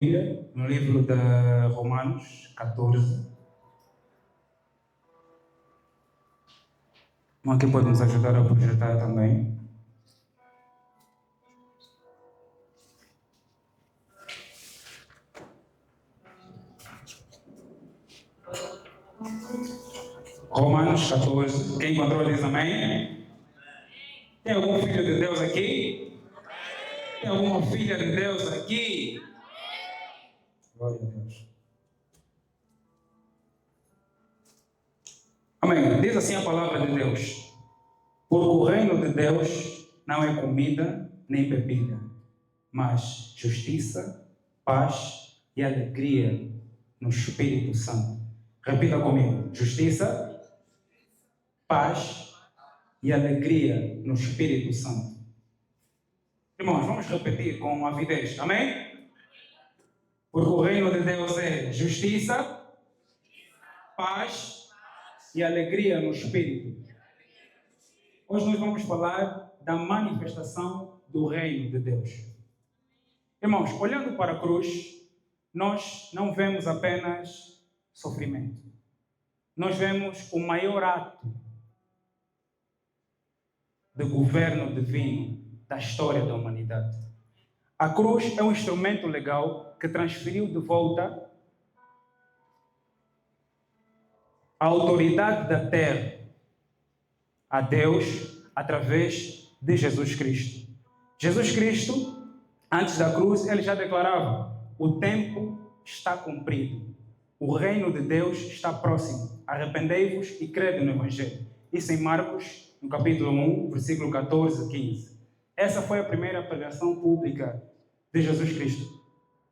no livro de Romanos 14. Aqui pode nos ajudar a projetar também. Romanos 14. Quem encontrou diz amém? Tem algum filho de Deus aqui? Tem alguma filha de Deus aqui? Glória a Deus. Amém. Diz assim a palavra de Deus. Porque o reino de Deus não é comida nem bebida, mas justiça, paz e alegria no Espírito Santo. Repita comigo. Justiça, paz e alegria no Espírito Santo. Irmãos, vamos repetir com avidez. Amém? Porque o reino de Deus é justiça, paz e alegria no Espírito. Hoje nós vamos falar da manifestação do reino de Deus. Irmãos, olhando para a cruz, nós não vemos apenas sofrimento. Nós vemos o maior ato de governo divino da história da humanidade. A cruz é um instrumento legal que transferiu de volta a autoridade da terra a Deus através de Jesus Cristo. Jesus Cristo, antes da cruz, ele já declarava: o tempo está cumprido, o reino de Deus está próximo, arrependei-vos e crede no Evangelho. Isso em Marcos, no capítulo 1, versículo 14 e 15. Essa foi a primeira pregação pública de Jesus Cristo.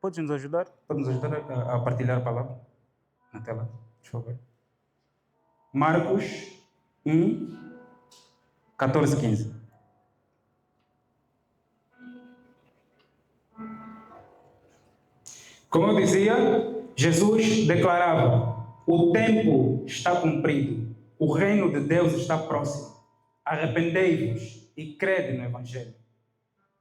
Pode nos ajudar? Pode nos ajudar a partilhar a palavra na tela, por favor. Marcos 1, 14 e 15. Como eu dizia, Jesus declarava: o tempo está cumprido, o reino de Deus está próximo, arrependei-vos e crede no Evangelho.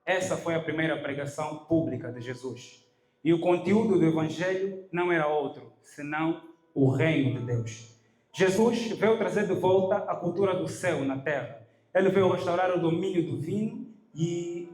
Essa foi a primeira pregação pública de Jesus. E o conteúdo do Evangelho não era outro, senão o reino de Deus. Jesus veio trazer de volta a cultura do céu na terra. Ele veio restaurar o domínio divino e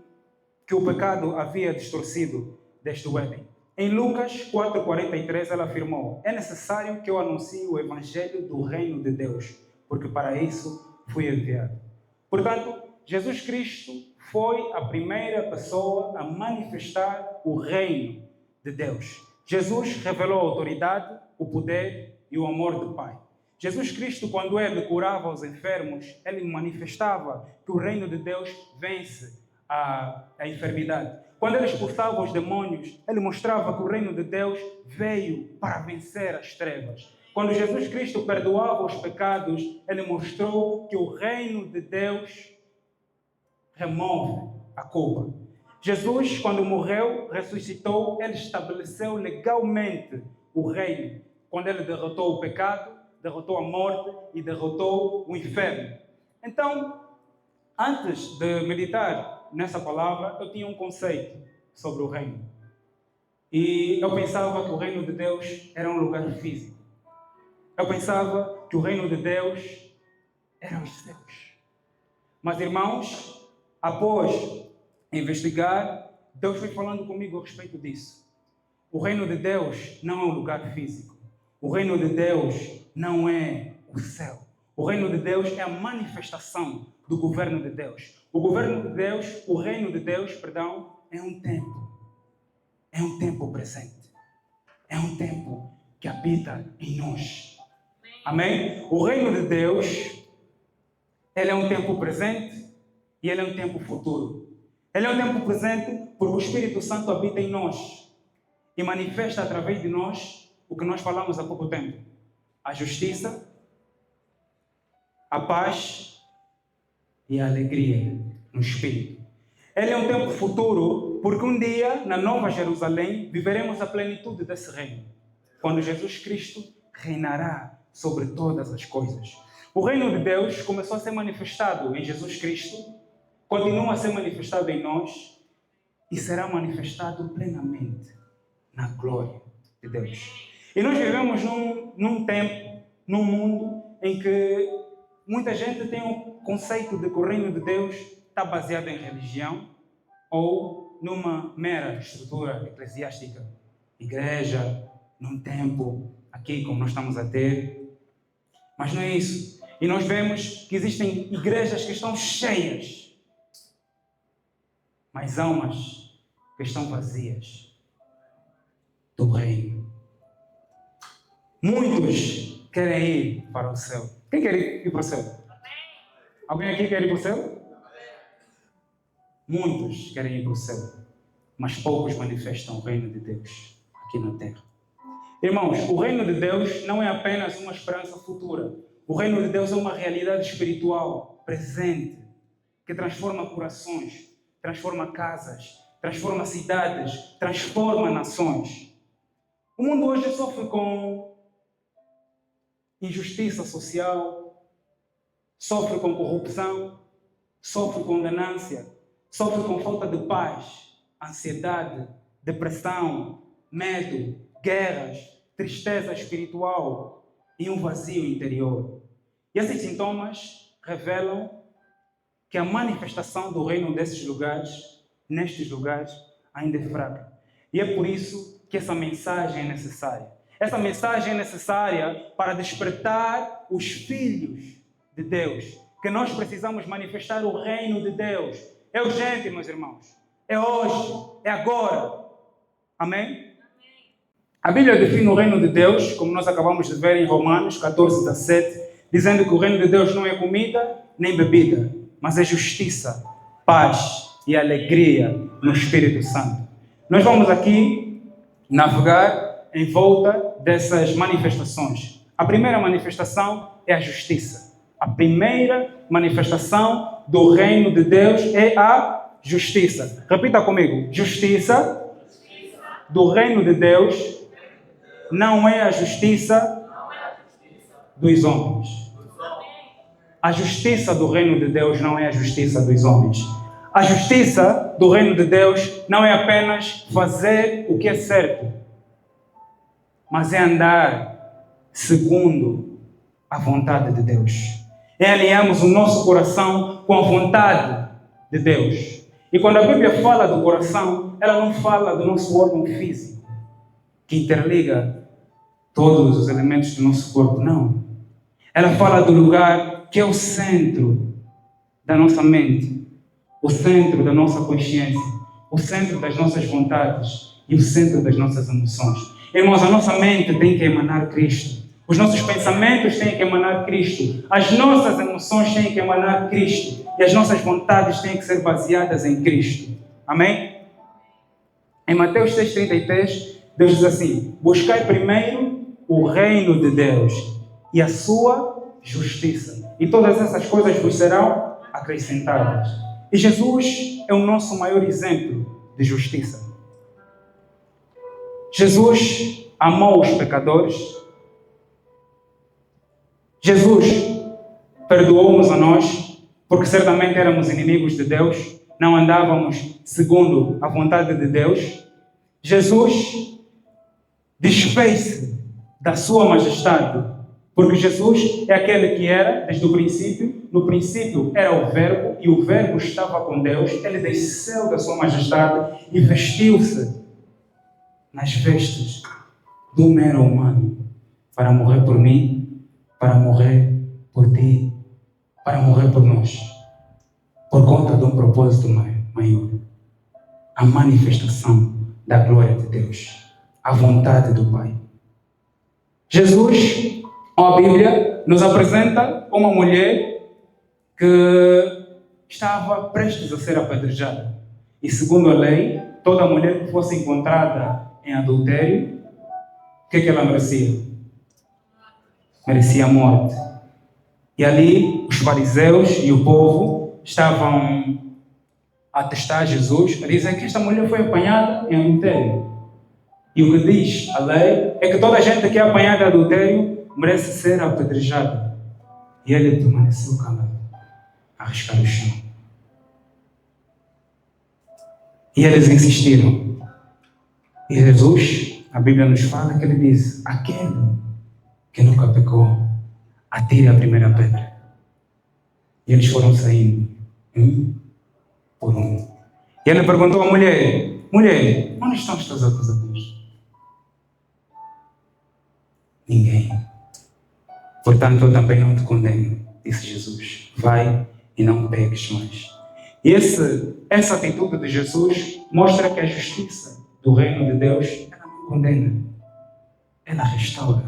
que o pecado havia distorcido desde o Éden. Em Lucas 4,43 ela afirmou: é necessário que eu anuncie o Evangelho do reino de Deus, porque para isso fui enviado. Portanto, Jesus Cristo foi a primeira pessoa a manifestar o reino de Deus. Jesus revelou a autoridade, o poder e o amor do Pai. Jesus Cristo, quando ele curava os enfermos, ele manifestava que o reino de Deus vence a enfermidade. Quando ele expulsava os demônios, ele mostrava que o reino de Deus veio para vencer as trevas. Quando Jesus Cristo perdoava os pecados, ele mostrou que o reino de Deus remove a culpa. Jesus, quando morreu, ressuscitou, ele estabeleceu legalmente o reino. Quando ele derrotou o pecado, derrotou a morte e derrotou o inferno. Então, antes de meditar nessa palavra, eu tinha um conceito sobre o reino. E eu pensava que o reino de Deus era um lugar físico. Eu pensava que o reino de Deus eram os céus. Mas, irmãos, após investigar, Deus foi falando comigo a respeito disso. O reino de Deus não é um lugar físico. O reino de Deus não é o céu. O reino de Deus é a manifestação do governo de Deus. O governo de Deus, o reino de Deus, perdão, é um tempo. É um tempo presente. É um tempo que habita em nós. Amém? O reino de Deus, ele é um tempo presente e ele é um tempo futuro. Ele é um tempo presente porque o Espírito Santo habita em nós e manifesta através de nós o que nós falamos há pouco tempo. A justiça, a paz e a alegria no Espírito. Ele é um tempo futuro porque um dia, na Nova Jerusalém, viveremos a plenitude desse reino, quando Jesus Cristo reinará sobre todas as coisas. O reino de Deus começou a ser manifestado em Jesus Cristo, continua a ser manifestado em nós e será manifestado plenamente na glória de Deus. E nós vivemos num tempo, num mundo em que muita gente tem um conceito de que o reino de Deus está baseado em religião ou numa mera estrutura eclesiástica. Igreja, num templo, aqui como nós estamos a ter. Mas não é isso. E nós vemos que existem igrejas que estão cheias, mas almas que estão vazias do reino. Muitos querem ir para o céu. Quem quer ir para o céu? Alguém aqui quer ir para o céu? Muitos querem ir para o céu, mas poucos manifestam o reino de Deus aqui na terra. Irmãos, o reino de Deus não é apenas uma esperança futura. O reino de Deus é uma realidade espiritual, presente, que transforma corações, transforma casas, transforma cidades, transforma nações. O mundo hoje sofre com injustiça social, sofre com corrupção, sofre com ganância, sofre com falta de paz, ansiedade, depressão, medo, guerras, tristeza espiritual e um vazio interior. E esses sintomas revelam que a manifestação do reino nestes lugares, ainda é fraca. E é por isso que essa mensagem é necessária. Essa mensagem é necessária para despertar os filhos de Deus, que nós precisamos manifestar o reino de Deus. É urgente, meus irmãos. É hoje, é agora. Amém? A Bíblia define o reino de Deus, como nós acabamos de ver em Romanos 14, 17, dizendo que o reino de Deus não é comida nem bebida, mas é justiça, paz e alegria no Espírito Santo. Nós vamos aqui navegar em volta dessas manifestações. A primeira manifestação é a justiça. A primeira manifestação do reino de Deus é a justiça. Repita comigo. Justiça do reino de Deus não é a justiça dos homens. A justiça do reino de Deus não é a justiça dos homens. A justiça do reino de Deus não é apenas fazer o que é certo, mas é andar segundo a vontade de Deus. É alinharmos o nosso coração com a vontade de Deus. E quando a Bíblia fala do coração, ela não fala do nosso órgão físico, que interliga todos os elementos do nosso corpo, não. Ela fala do lugar que é o centro da nossa mente, o centro da nossa consciência, o centro das nossas vontades e o centro das nossas emoções. Irmãos, a nossa mente tem que emanar Cristo. Os nossos pensamentos têm que emanar Cristo. As nossas emoções têm que emanar Cristo. E as nossas vontades têm que ser baseadas em Cristo. Amém? Em Mateus 6,33, Deus diz assim: buscai primeiro o reino de Deus e a sua justiça, e todas essas coisas vos serão acrescentadas. E Jesus é o nosso maior exemplo de justiça. Jesus amou os pecadores. Jesus perdoou-nos a nós, porque certamente éramos inimigos de Deus, não andávamos segundo a vontade de Deus. Jesus desfez-se da sua majestade, porque Jesus é aquele que era desde o princípio. No princípio era o Verbo, e o Verbo estava com Deus. Ele desceu da sua majestade e vestiu-se nas vestes do mero humano, para morrer por mim, para morrer por ti, para morrer por nós, por conta de um propósito maior, a manifestação da glória de Deus, a vontade do Pai. Jesus, a Bíblia, nos apresenta uma mulher que estava prestes a ser apedrejada. E segundo a lei, toda mulher que fosse encontrada em adultério, o que ela merecia? Merecia a morte. E ali os fariseus e o povo estavam a testar Jesus, a dizer que esta mulher foi apanhada em adultério. E o que diz a lei é que toda a gente que é apanhada em adultério merece ser apedrejada. E ele permaneceu calado, a riscar o chão. E eles insistiram. E Jesus a Bíblia nos fala que ele diz: aquele que nunca pecou, atire a primeira pedra. E eles foram saindo, um por um. E ele perguntou à mulher: mulher, onde estão os teus acusadores? Ninguém. Portanto, eu também não te condeno, disse Jesus. Vai e não peques mais. E essa atitude de Jesus mostra que a justiça do reino de Deus, ela não condena, ela restaura.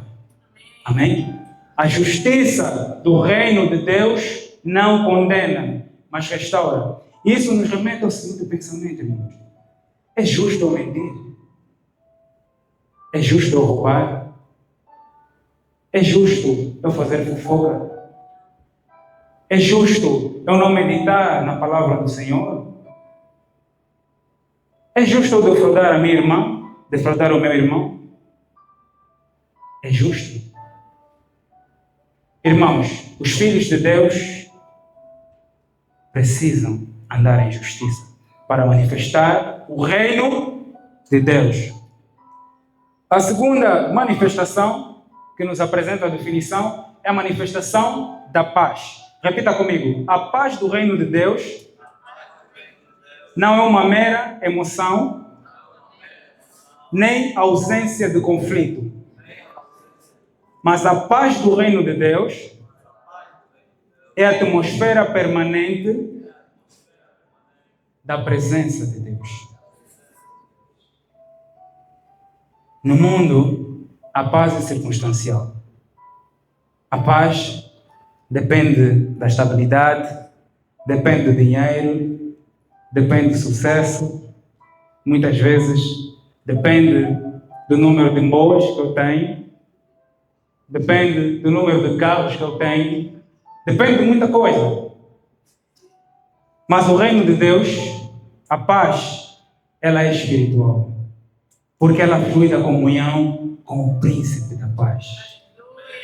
Amém? A justiça do reino de Deus não condena, mas restaura. Isso nos remete ao seguinte pensamento, irmãos. É justo eu mentir? É justo eu roubar? É justo eu fazer fofoca? É justo eu não meditar na palavra do Senhor? É justo eu defraudar a minha irmã? Defraudar o meu irmão? É justo? Irmãos, os filhos de Deus precisam andar em justiça para manifestar o reino de Deus. A segunda manifestação que nos apresenta a definição é a manifestação da paz. Repita comigo. A paz do reino de Deus não é uma mera emoção, nem ausência de conflito. Mas a paz do reino de Deus é a atmosfera permanente da presença de Deus. No mundo, a paz é circunstancial. A paz depende da estabilidade, depende do dinheiro, depende do sucesso. Muitas vezes depende do número de boas que eu tenho, depende do número de carros que eu tenho, depende de muita coisa. Mas o reino de Deus, a paz, ela é espiritual. Porque ela flui da comunhão com o príncipe da paz,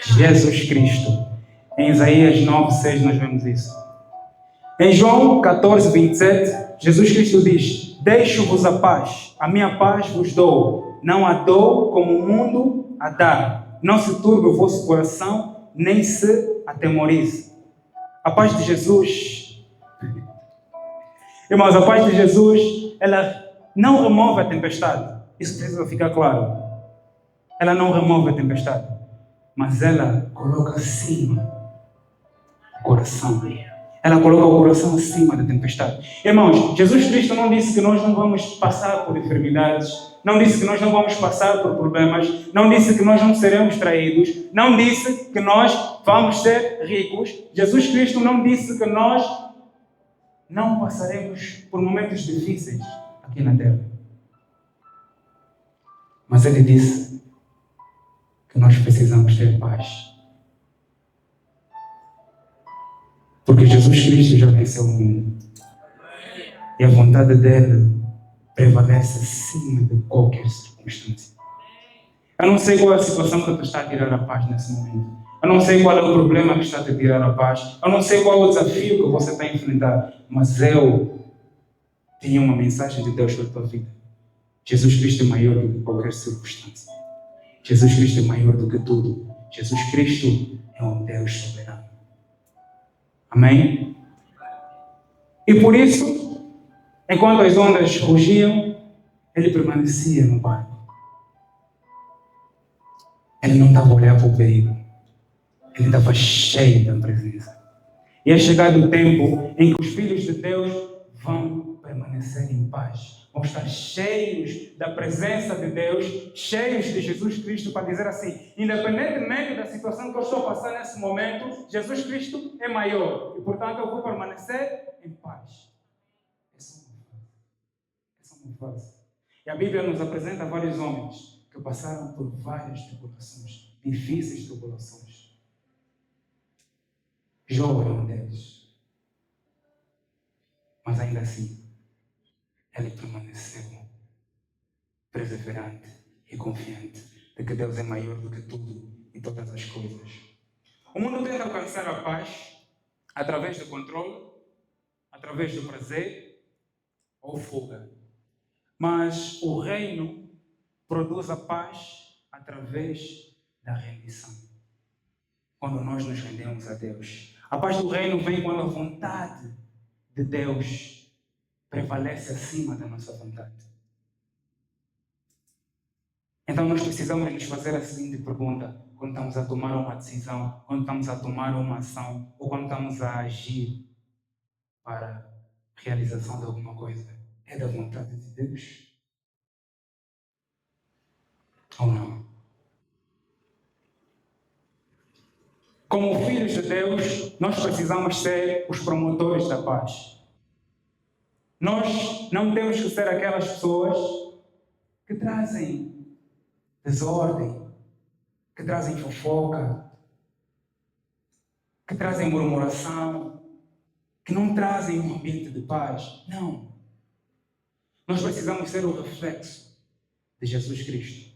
Jesus Cristo. Em Isaías 9:6 nós vemos isso. Em João 14:27, Jesus Cristo diz: deixo-vos a paz, a minha paz vos dou. Não a dou como o mundo a dá. Não se turbe o vosso coração, nem se atemorize. A paz de Jesus, irmãos, a paz de Jesus, ela não remove a tempestade. Isso precisa ficar claro. Ela não remove a tempestade, mas ela coloca acima o coração. Ela coloca o coração acima da tempestade. Irmãos, Jesus Cristo não disse que nós não vamos passar por enfermidades, não disse que nós não vamos passar por problemas, não disse que nós não seremos traídos, não disse que nós vamos ser ricos. Jesus Cristo não disse que nós não passaremos por momentos difíceis aqui na terra. Mas ele disse que nós precisamos ter paz. Porque Jesus Cristo já venceu o mundo. E a vontade dele prevalece acima de qualquer circunstância. Eu não sei qual é a situação que te está a tirar a paz nesse momento. Eu não sei qual é o problema que está a te tirar a paz. Eu não sei qual é o desafio que você está a enfrentar. Mas eu tenho uma mensagem de Deus para a tua vida. Jesus Cristo é maior do que qualquer circunstância. Jesus Cristo é maior do que tudo. Jesus Cristo é um Deus soberano. Amém? E por isso, enquanto as ondas rugiam, ele permanecia no barco. Ele não estava a olhar para o perigo. Ele estava cheio da presença. E é chegado o tempo em que os filhos de Deus vão permanecer em paz. Vão estar cheios da presença de Deus, cheios de Jesus Cristo, para dizer assim, independentemente da situação que eu estou passando nesse momento, Jesus Cristo é maior. E, portanto, eu vou permanecer em paz. Essa é uma frase. E a Bíblia nos apresenta vários homens que passaram por várias tribulações, difíceis tribulações. Jó é um deles. Mas ainda assim, ele permaneceu perseverante e confiante de que Deus é maior do que tudo e todas as coisas. O mundo tenta alcançar a paz através do controle, através do prazer ou fuga. Mas o reino produz a paz através da rendição. Quando nós nos rendemos a Deus. A paz do reino vem quando a vontade de Deus prevalece acima da nossa vontade. Então nós precisamos nos fazer a seguinte pergunta quando estamos a tomar uma decisão, quando estamos a tomar uma ação ou quando estamos a agir para a realização de alguma coisa. É da vontade de Deus? Ou não? Como filhos de Deus, nós precisamos ser os promotores da paz. Nós não temos que ser aquelas pessoas que trazem desordem, que trazem fofoca, que trazem murmuração, que não trazem um ambiente de paz. Não. Nós precisamos ser o reflexo de Jesus Cristo.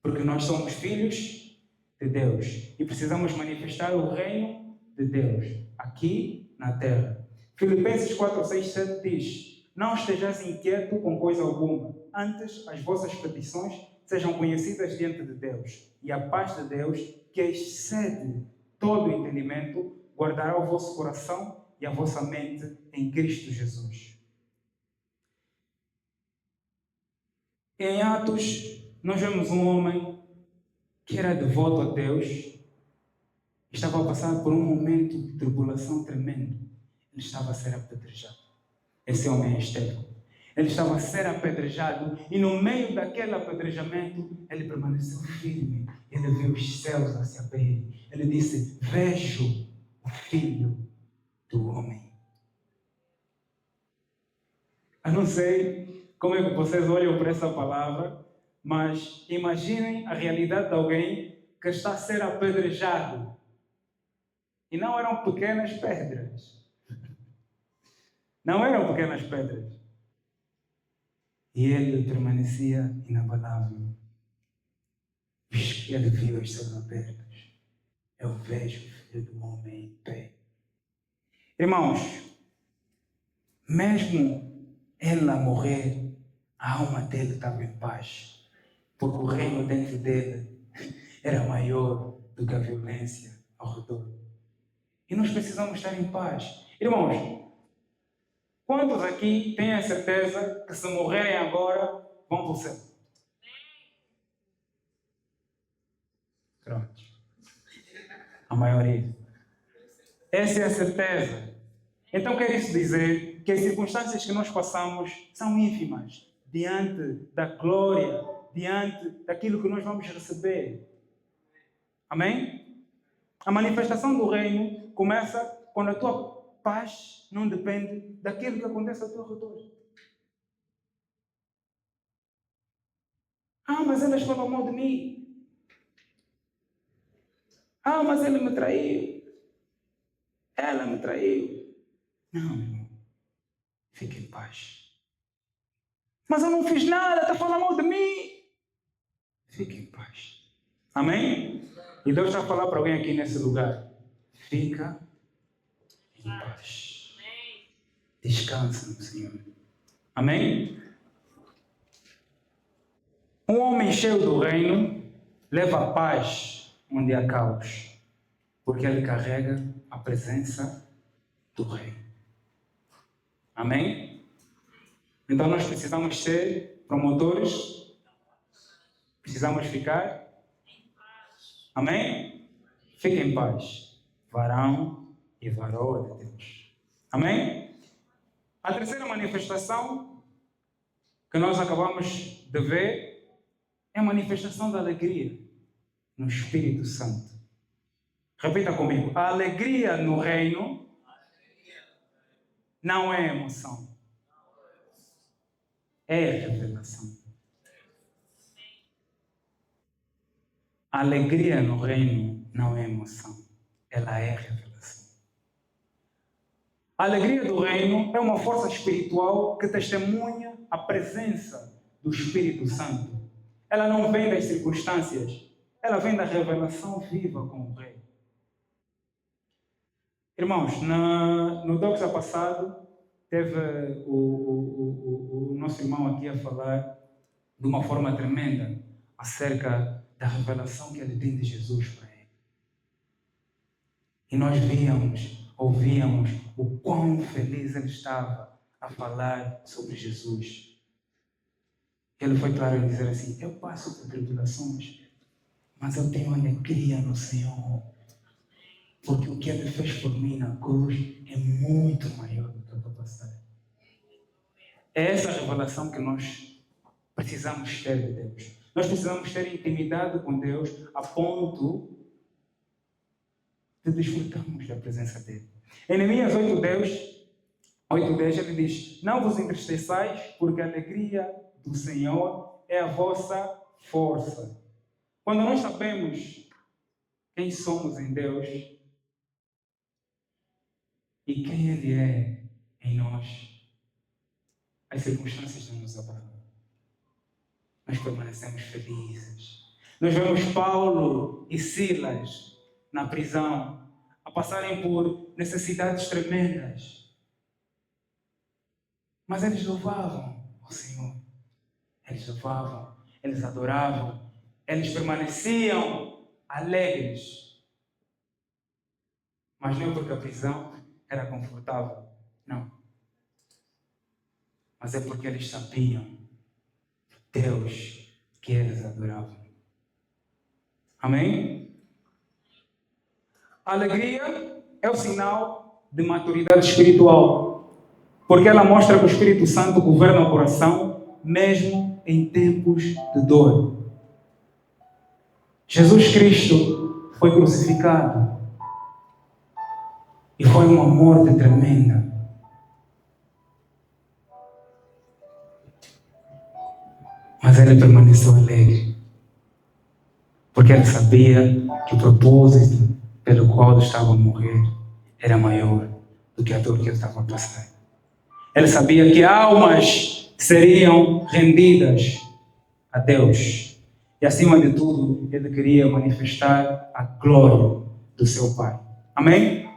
Porque nós somos filhos de Deus e precisamos manifestar o reino de Deus aqui na terra. Filipenses 4, 6, 7 diz: não estejais inquieto com coisa alguma, antes as vossas petições sejam conhecidas diante de Deus, e a paz de Deus, que excede todo o entendimento, guardará o vosso coração e a vossa mente em Cristo Jesus. Em Atos, nós vemos um homem que era devoto a Deus, estava a passar por um momento de tribulação tremendo. Ele estava a ser apedrejado. Esse homem é Estevão. Ele estava a ser apedrejado e no meio daquele apedrejamento ele permaneceu firme. Ele viu os céus a se abrirem. Ele disse: vejo o Filho do Homem. Eu não sei como é que vocês olham para essa palavra, mas imaginem a realidade de alguém que está a ser apedrejado. E não eram pequenas pedras. Não eram pequenas pedras. E ele permanecia inabalável. Ele viu os céus abertos. Eu vejo o Filho do Homem em pé. Irmãos, mesmo ele a morrer, a alma dele estava em paz. Porque o reino dentro dele era maior do que a violência ao redor. E nós precisamos estar em paz. Irmãos, quantos aqui têm a certeza que se morrerem agora, vão para o céu? Pronto. A maioria. Essa é a certeza. Então quer isso dizer que as circunstâncias que nós passamos são ínfimas diante da glória, diante daquilo que nós vamos receber. Amém? A manifestação do reino começa quando a tua paz não depende daquilo que acontece ao teu redor. Ah, mas elas falam mal de mim. Ah, mas ele me traiu. Ela me traiu. Não, irmão. Fique em paz. Mas eu não fiz nada, está falando mal de mim. Fique em paz. Amém? E Deus está a falar para alguém aqui nesse lugar. Fica em paz. Descansa no Senhor. Amém? Um homem cheio do reino leva a paz onde há caos, porque ele carrega a presença do Rei. Amém? Então nós precisamos ser promotores, precisamos ficar. Amém? Fique em paz, varão e varoa de Deus. Amém? A terceira manifestação que nós acabamos de ver é a manifestação da alegria no Espírito Santo. Repita comigo. A alegria no reino não é emoção. É revelação. A alegria no reino não é emoção. Ela é revelação. A alegria do reino é uma força espiritual que testemunha a presença do Espírito Santo. Ela não vem das circunstâncias. Ela vem da revelação viva com o Rei. Irmãos, no Doxa passado, teve o nosso irmão aqui a falar de uma forma tremenda acerca da revelação que ele tem de Jesus para ele. E nós ouvíamos o quão feliz ele estava a falar sobre Jesus. Ele foi claro em dizer assim: eu passo por tribulações, mas eu tenho alegria no Senhor, porque o que Ele fez por mim na cruz é muito maior do que eu estou passando. É essa revelação que nós precisamos ter de Deus. Nós precisamos ter intimidade com Deus a ponto de desfrutarmos da presença dEle. Em Neemias 8:10 ele diz: não vos entristeçais, porque a alegria do Senhor é a vossa força. Quando nós sabemos quem somos em Deus e quem Ele é em nós, as circunstâncias não nos abalam. Nós permanecemos felizes. Nós vemos Paulo e Silas na prisão a passarem por necessidades tremendas. Mas eles louvavam o Senhor. Eles louvavam, eles adoravam, eles permaneciam alegres. Mas não é porque a prisão era confortável, não. Mas é porque eles sabiam Deus que eles adoravam. Amém? A alegria é o sinal de maturidade espiritual, porque ela mostra que o Espírito Santo governa o coração, mesmo em tempos de dor. Jesus Cristo foi crucificado e foi uma morte tremenda. Mas ele permaneceu alegre, porque ele sabia que o propósito pelo qual ele estava a morrer era maior do que a dor que ele estava a passar. Ele sabia que almas seriam rendidas a Deus. E acima de tudo, ele queria manifestar a glória do seu Pai. Amém?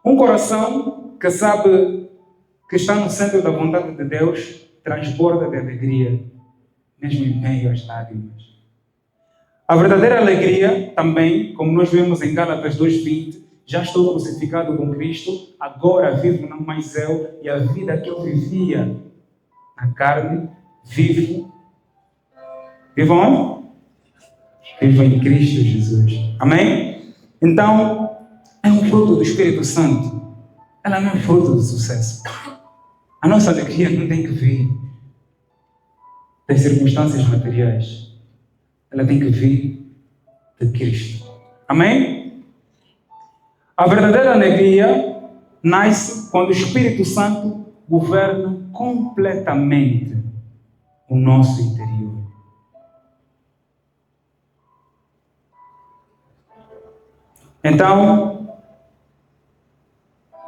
Um coração que sabe que está no centro da vontade de Deus transborda de alegria, mesmo em meio às lágrimas. A verdadeira alegria também, como nós vemos em Gálatas 2:20, já estou crucificado com Cristo, agora vivo não mais eu, e a vida que eu vivia na carne, vivo onde? Vivo em Cristo Jesus. Amém? Então, é um fruto do Espírito Santo. Ela não é fruto do sucesso. A nossa alegria não tem que vir das circunstâncias materiais. Ela tem que vir de Cristo. Amém? A verdadeira alegria nasce quando o Espírito Santo governa completamente o nosso interior. Então,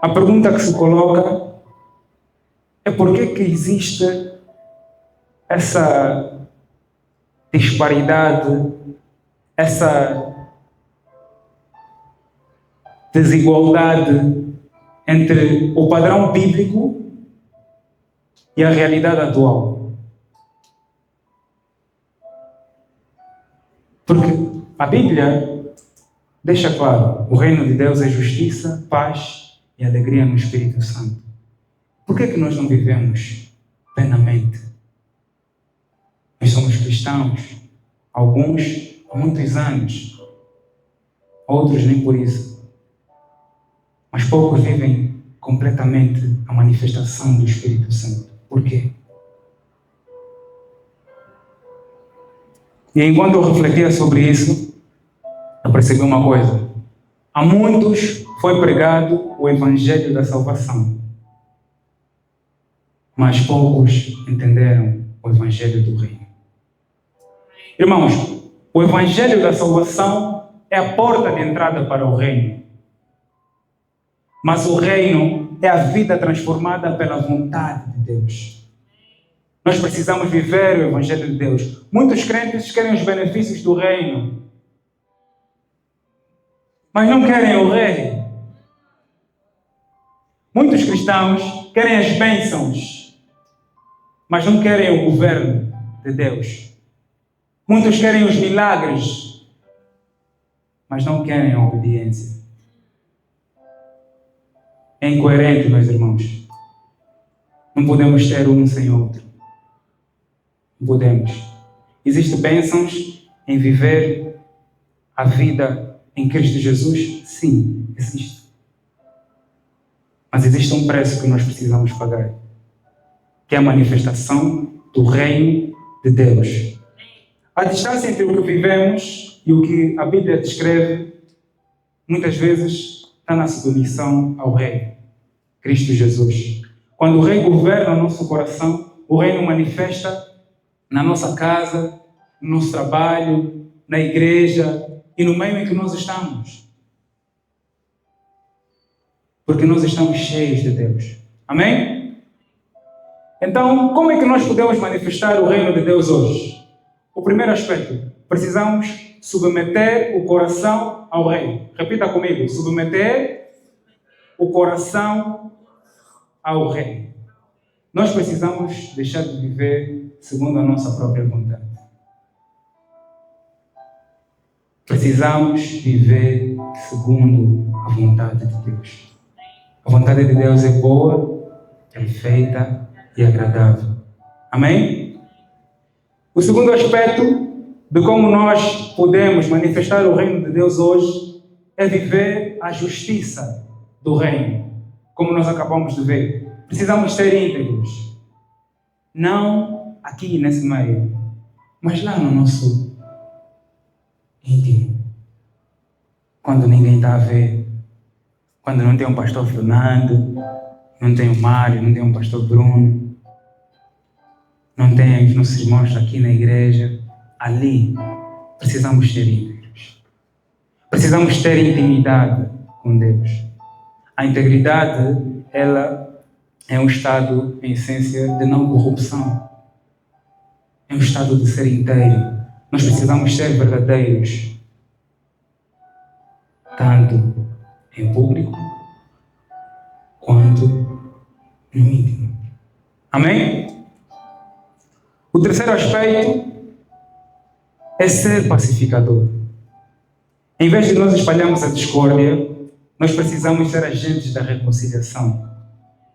a pergunta que se coloca é por que existe essa disparidade, essa desigualdade entre o padrão bíblico e a realidade atual. Porque a Bíblia deixa claro, o reino de Deus é justiça, paz e alegria no Espírito Santo. Por que nós não vivemos plenamente? Nós somos cristãos, alguns há muitos anos, outros nem por isso. Mas poucos vivem completamente a manifestação do Espírito Santo. Por quê? E enquanto eu refletia sobre isso, eu percebi uma coisa. A muitos foi pregado o Evangelho da salvação, mas poucos entenderam o Evangelho do Reino. Irmãos, o Evangelho da salvação é a porta de entrada para o Reino. Mas o Reino é a vida transformada pela vontade de Deus. Nós precisamos viver o Evangelho de Deus. Muitos crentes querem os benefícios do Reino, mas não querem o Rei. Muitos cristãos querem as bênçãos, mas não querem o governo. de Deus. Muitos querem os milagres, mas não querem a obediência. É incoerente, meus irmãos. Não podemos ter um sem outro. Não podemos. Existem bênçãos em viver a vida em Cristo Jesus? Sim, existe. Mas existe um preço que nós precisamos pagar, que é a manifestação do reino de Deus. A distância entre o que vivemos e o que a Bíblia descreve, muitas vezes, está na submissão ao Rei, Cristo Jesus. Quando o Rei governa o nosso coração, o reino manifesta na nossa casa, no nosso trabalho, na igreja e no meio em que nós estamos. Porque nós estamos cheios de Deus. Amém? Então, como é que nós podemos manifestar o reino de Deus hoje? O primeiro aspecto, precisamos submeter o coração ao Rei. Repita comigo, submeter o coração ao Rei. Nós precisamos deixar de viver segundo a nossa própria vontade. Precisamos viver segundo a vontade de Deus. A vontade de Deus é boa, perfeita e agradável. Amém? O segundo aspecto de como nós podemos manifestar o reino de Deus hoje é viver a justiça do reino, como nós acabamos de ver. Precisamos ser íntegros. Não aqui nesse meio, mas lá no nosso íntimo. Quando ninguém está a ver. Quando não tem um pastor Fernando, não tem o Mário, não tem um pastor Bruno, não tem os nossos irmãos aqui na igreja. Ali, precisamos ser íntegros. Precisamos ter intimidade com Deus. A integridade, ela é um estado, em essência, de não corrupção. É um estado de ser inteiro. Nós precisamos ser verdadeiros. Tanto em público, quanto no íntimo. Amém? O terceiro aspecto é ser pacificador. Em vez de nós espalharmos a discórdia, nós precisamos ser agentes da reconciliação,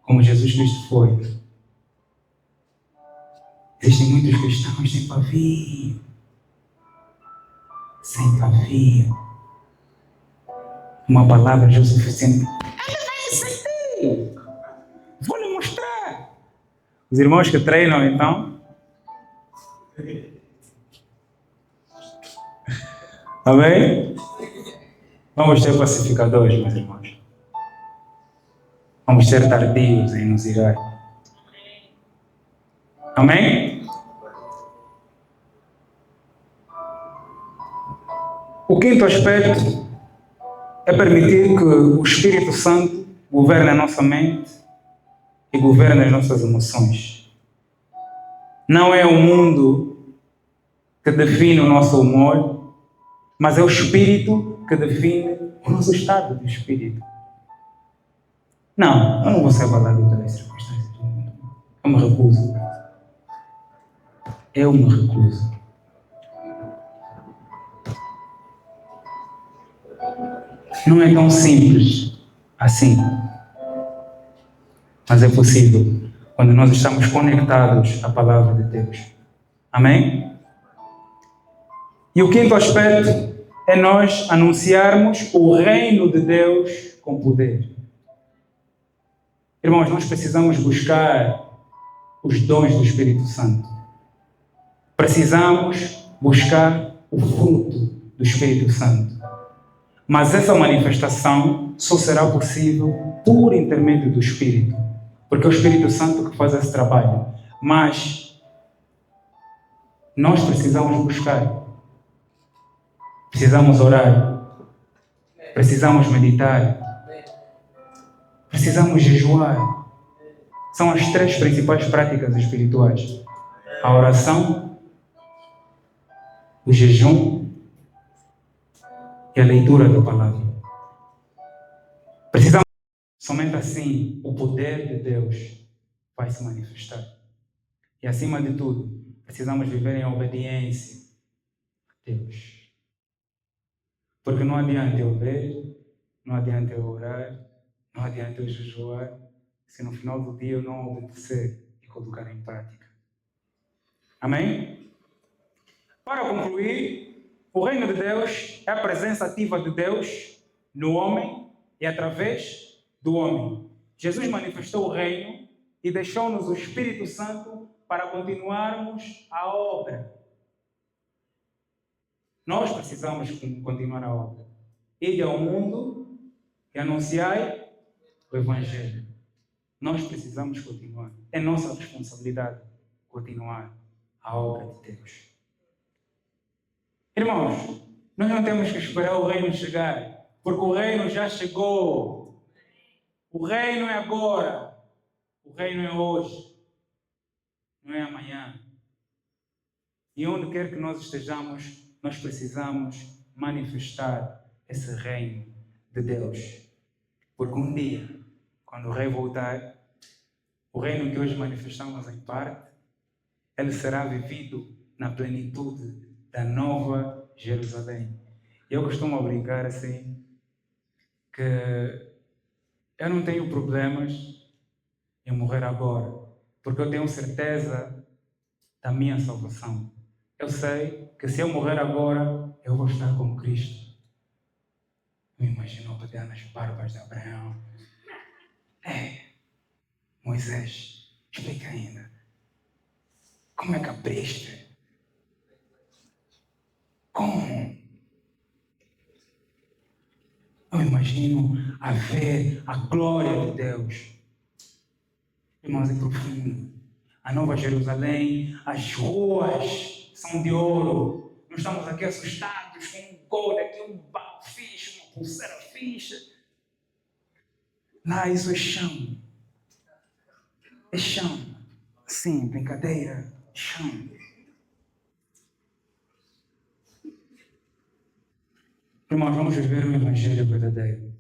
como Jesus Cristo foi. Existem muitos cristãos sem pavio. Sem pavio. Uma palavra já é o suficiente. Ele vai sentir. Vou lhe mostrar. Os irmãos que treinam, então. Amém? Vamos ser pacificadores, meus irmãos. Vamos ser tardios em nos irar. Amém? O quinto aspecto é permitir que o Espírito Santo governe a nossa mente e governe as nossas emoções. Não é o mundo que define o nosso humor, mas é o Espírito que define o nosso estado de espírito. Não, eu não vou ser abalado pelas circunstâncias do mundo. Eu me recuso. Eu me recuso. Não é tão simples assim. Mas é possível quando nós estamos conectados à palavra de Deus. Amém? E o quinto aspecto é nós anunciarmos o reino de Deus com poder. Irmãos, nós precisamos buscar os dons do Espírito Santo. Precisamos buscar o fruto do Espírito Santo. Mas essa manifestação só será possível por intermédio do Espírito. Porque é o Espírito Santo que faz esse trabalho. Mas nós precisamos buscar. Precisamos orar. Precisamos meditar. Precisamos jejuar. São as três principais práticas espirituais. A oração, o jejum e a leitura da palavra. Precisamos, somente assim, o poder de Deus vai se manifestar. E acima de tudo, Precisamos viver em obediência a Deus. Porque não adianta eu ver, não adianta eu orar, não adianta eu jejuar, se no final do dia eu não obedecer e colocar em prática. Amém? Para concluir, o reino de Deus é a presença ativa de Deus no homem e através do homem. Jesus manifestou o reino e deixou-nos o Espírito Santo para continuarmos a obra. Nós precisamos continuar a obra. Ide ao mundo e anunciai o Evangelho. Nós precisamos continuar. É nossa responsabilidade continuar a obra de Deus. Irmãos, nós não temos que esperar o reino chegar, porque o reino já chegou. O reino é agora. O reino é hoje. Não é amanhã. E onde quer que nós estejamos, nós precisamos manifestar esse reino de Deus. Porque um dia, quando o rei voltar, o reino que hoje manifestamos em parte, ele será vivido na plenitude da nova Jerusalém. Eu costumo brincar assim, que eu não tenho problemas em morrer agora, porque eu tenho certeza da minha salvação. Eu sei que se eu morrer agora, eu vou estar com Cristo. Me imagino pegar nas barbas de Abraão. Moisés, explica ainda. Como é que abriste? Como? Eu imagino a ver a glória de Deus. Irmãos, é profundo. A Nova Jerusalém, as ruas são de ouro. Nós estamos aqui assustados com um gold, aqui um baú fixe, uma pulseira fixa. Lá isso é chão. É chão. Sim, brincadeira. Chão. Irmãos, vamos viver um Evangelho verdadeiro.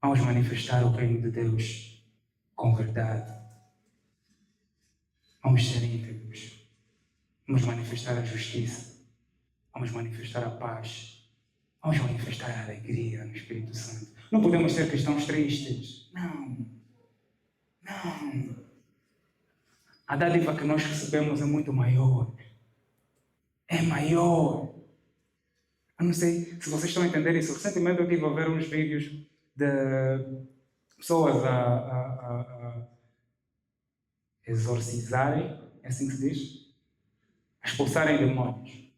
Vamos manifestar o reino de Deus com verdade. Vamos ser íntegros. Vamos manifestar a justiça. Vamos manifestar a paz. Vamos manifestar a alegria no Espírito Santo. Não podemos ser cristãos tristes. Não. A dádiva que nós recebemos é muito maior. É maior. Eu não sei se vocês estão a entender isso. Recentemente eu estive a ver uns vídeos de pessoas a exorcizarem, é assim que se diz? A expulsarem demônios.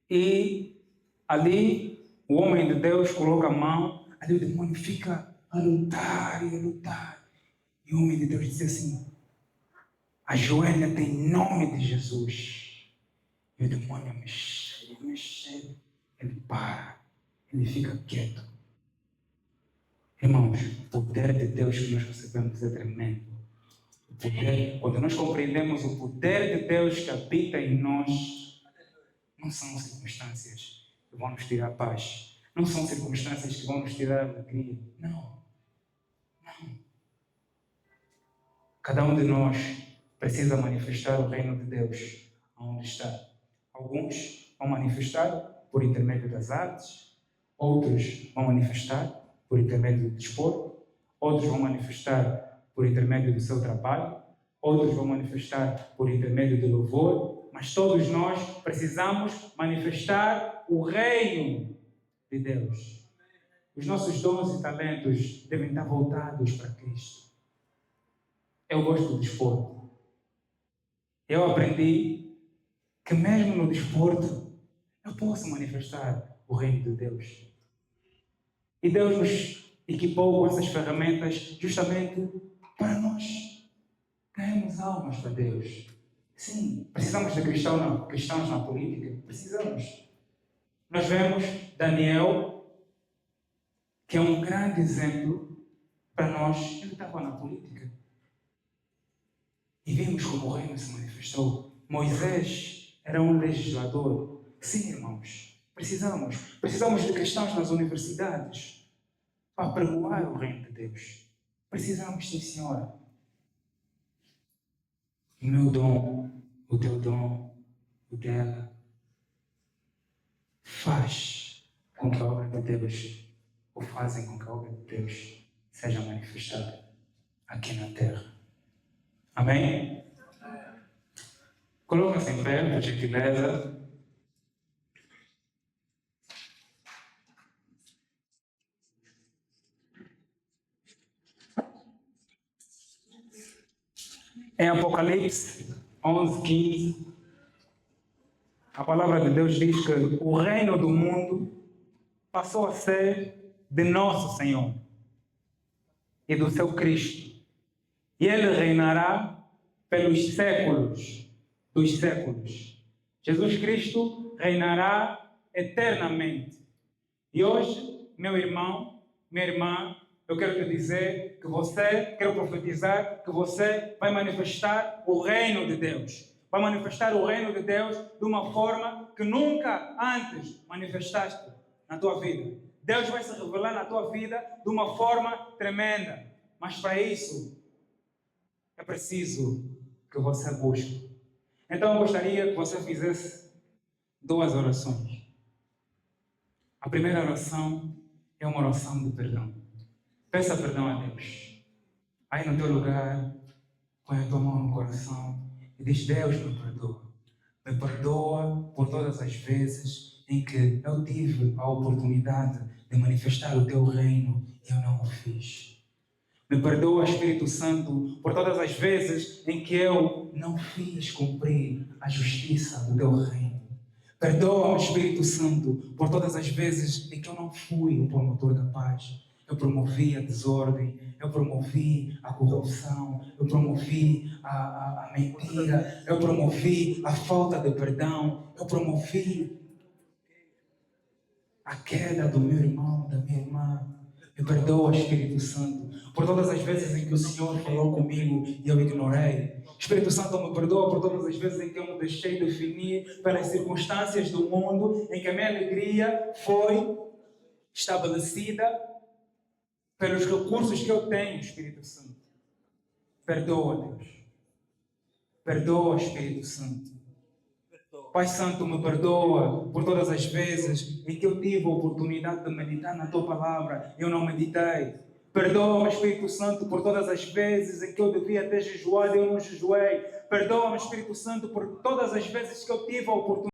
E ali o homem de Deus coloca a mão, ali o demônio fica a lutar e a lutar. E o homem de Deus diz assim: ajoelha-te em nome de Jesus. E o demônio mexe. Ele para, ele fica quieto. Irmãos, o poder de Deus que nós recebemos é tremendo. O poder, quando nós compreendemos o poder de Deus que habita em nós, não são circunstâncias que vão nos tirar a paz. Não são circunstâncias que vão nos tirar a alegria. Não. Cada um de nós precisa manifestar o reino de Deus onde está. Alguns vão manifestar por intermédio das artes, outros vão manifestar por intermédio do desporto, outros vão manifestar por intermédio do seu trabalho, outros vão manifestar por intermédio do louvor, mas todos nós precisamos manifestar o reino de Deus. Os nossos dons e talentos devem estar voltados para Cristo. Eu gosto do desporto. Eu aprendi que mesmo no desporto eu posso manifestar o reino de Deus. E Deus nos equipou com essas ferramentas justamente para nós ganharmos almas para Deus. Sim, precisamos de cristãos na política. Precisamos. Nós vemos Daniel, que é um grande exemplo para nós. Ele estava na política. E vimos como o reino se manifestou. Moisés era um legislador. Sim, irmãos. Precisamos de cristãos nas universidades para pregoar o reino de Deus. Precisamos, sim, senhora. O meu dom o teu dom, o dela, faz com que a obra de Deus, ou fazem com que a obra de Deus seja manifestada aqui na terra. Amém? Coloca-se em pé, por gentileza. Em Apocalipse 11:15, a palavra de Deus diz que o reino do mundo passou a ser de nosso Senhor e do seu Cristo. E Ele reinará pelos séculos dos séculos. Jesus Cristo reinará eternamente. E hoje, meu irmão, minha irmã, eu quero te dizer que quero profetizar que você vai manifestar o reino de Deus. Vai manifestar o reino de Deus de uma forma que nunca antes manifestaste na tua vida. Deus vai se revelar na tua vida de uma forma tremenda. Mas para isso, é preciso que você busque. Então eu gostaria que você fizesse 2 orações. A primeira oração é uma oração de perdão. Peça perdão a Deus. Aí no teu lugar, põe a tua mão no coração e diz: Deus, me perdoa. Me perdoa por todas as vezes em que eu tive a oportunidade de manifestar o teu reino e eu não o fiz. Me perdoa, Espírito Santo, por todas as vezes em que eu não fiz cumprir a justiça do teu reino. Perdoa-me, Espírito Santo, por todas as vezes em que eu não fui o promotor da paz. Eu promovi a desordem, eu promovi a corrupção, eu promovi a mentira, eu promovi a falta de perdão, eu promovi a queda do meu irmão, da minha irmã. Me perdoa, Espírito Santo, por todas as vezes em que o Senhor falou comigo e eu ignorei. Espírito Santo, me perdoa por todas as vezes em que eu me deixei definir pelas circunstâncias do mundo, em que a minha alegria foi estabelecida pelos recursos que eu tenho, Espírito Santo. Perdoa, Deus. Perdoa, Espírito Santo. Pai Santo, me perdoa por todas as vezes em que eu tive a oportunidade de meditar na Tua Palavra e eu não meditei. Perdoa-me, Espírito Santo, por todas as vezes em que eu devia ter jejuado e eu não jejuei. Perdoa-me, Espírito Santo, por todas as vezes que eu tive a oportunidade